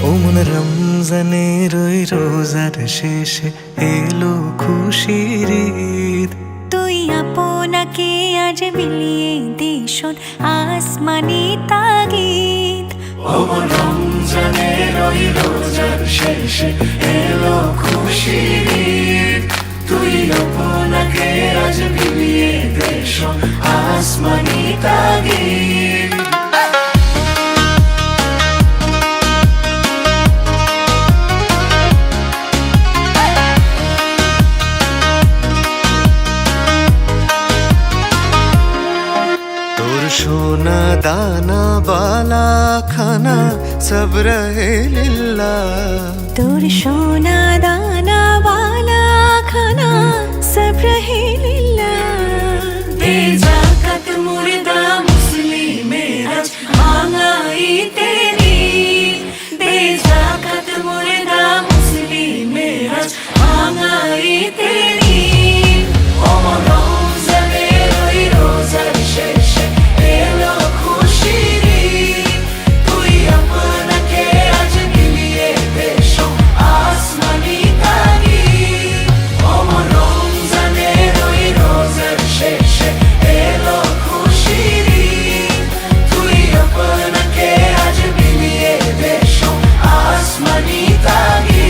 ওমন রমজানের ওই রোজার শেষে এলো খুশির ঈদ। তুই আপনাকে আজ বিলিয়ে দে শোন আসমানি তাগিদ। ওমন রমজানের ওই রোজার শেষে এলো খুশির ঈদ। তুই আপনাকে আজ বিলিয়ে দে শোন আসমানি তাগিদ। सोना दाना बाला खाना सब रहे लिल्लाह। तोर सोना दाना वाला खाना सब रहे लिल्लाह। दे जाकत मुर्दा मुस्लिमेर आज मांगाई तेरी। दे जाकत मुर्दा मुस्लिमेर आज मांगाई तेरी। ओमन रमजाনের ওই রোজার শেষে এলো খুশির ঈদ। তুই আপনাকে আজ বিলিয়ে দে শোন আসমানি তাগিদ। ওমন রমজানের ওই রোজার শেষে এলো খুশির ঈদ। তুই আপনাকে আজ বিলিয়ে দে শোন আসমানি তাগিদ।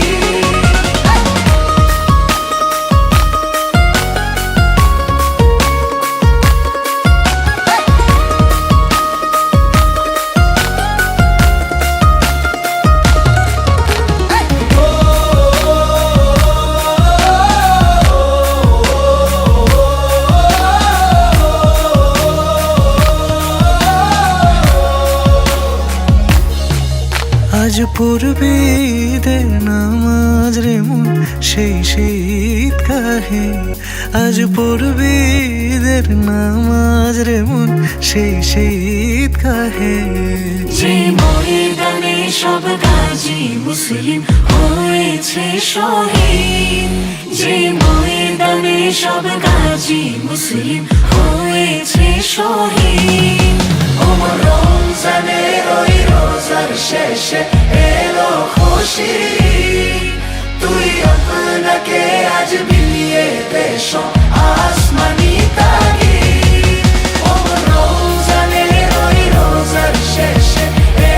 আজ পড়বে ঈদের নামাজ রে মন সেই শীত কাহে। আজ পড়বে ঈদের নামাজ রে মন সেই শীত কাহে। যে ময়দানে সব গাজী মুসলিম হয়েছে শহীদ। যে ময়দানে সব গাজী মুসলিম হয়েছে শহীদ। ওমন রমজানের ওই রোজার শেষে এলো খুশির ঈদ। তুই আপনাকে আজ বিলিয়ে দে শোন আসমানি তাগিদ। ওমন রমজানের ওই রোজার শেষে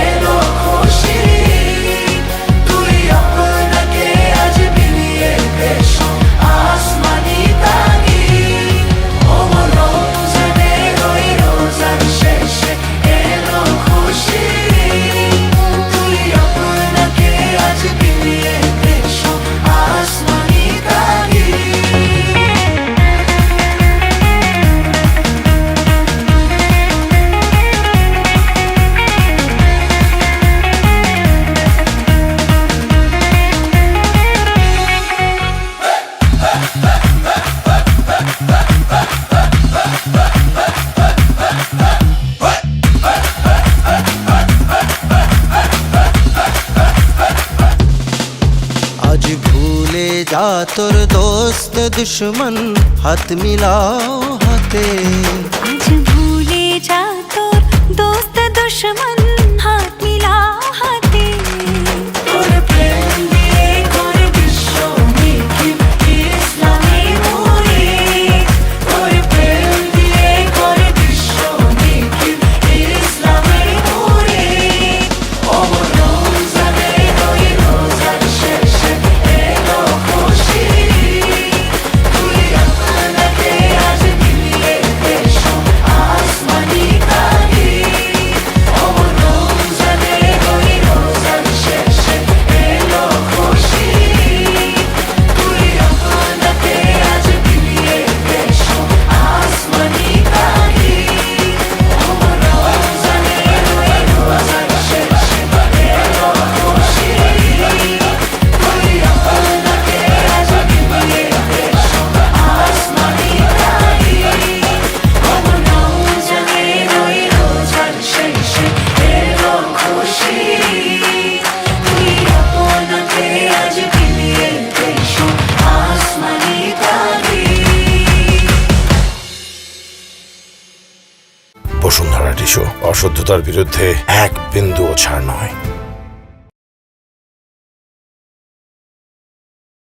এলো খুশির ঈদ। তুই আপনাকে আজ বিলিয়ে দে শোন আসমানি তাগিদ। ওমন রমজানের ওই রোজার শেষে এলো খুশির ঈদ। তুই আপনাকে আজ বিলিয়ে দে শোন আসমানি তাগিদ। आज भूले जा तोर दोस्त दुश्मन हाथ मिलाओ हाथे। आज भूले जा तोर दोस्त दुश्मन हाथ मिला हाथे। তোর প্রেম দিয়ে করে বিশ্ব মিথিল ইসলামে মোরে। তোর প্রেম দিয়ে করে বিশ্ব মিথিল ইসলামে মোরে। ওমন রমজানের ওই রোজার শেষে এলো খুশির ঈদ। তুই আপনাকে আজ বিলিয়ে দে শোন বসুন্ধরা টিস্যু অশুদ্ধতার বিরুদ্ধে এক বিন্দুও ছাড় নয়।